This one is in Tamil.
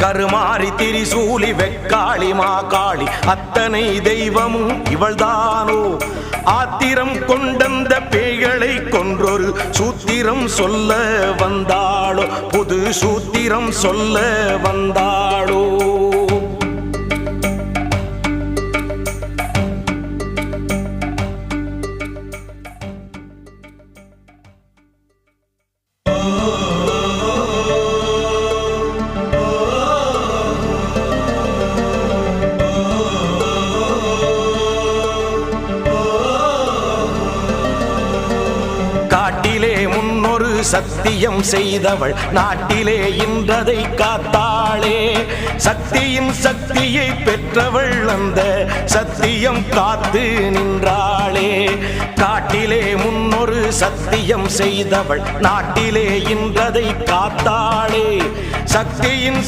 கருமாரி திரிசூலி வெக்காளி மாகாளி அத்தனை தெய்வமும் இவள்தானோ ஆத்திரம் கொண்டந்த பேய்களை கொன்றொரு சூத்திரம் சொல்ல வந்தாளோ புது சூத்திரம் சொல்ல வந்தாளோ காட்டிலே முன்னொரு சத்தியம் செய்தவள் நாட்டிலே இன்றதை காத்தாளே சக்தியின் சக்தியை பெற்றவள் அந்த சத்தியம் காத்து நின்றாளே காட்டிலே முன்னொரு சத்தியம் செய்தவள் நாட்டிலே இன்றதை காத்தாளே சக்தியின்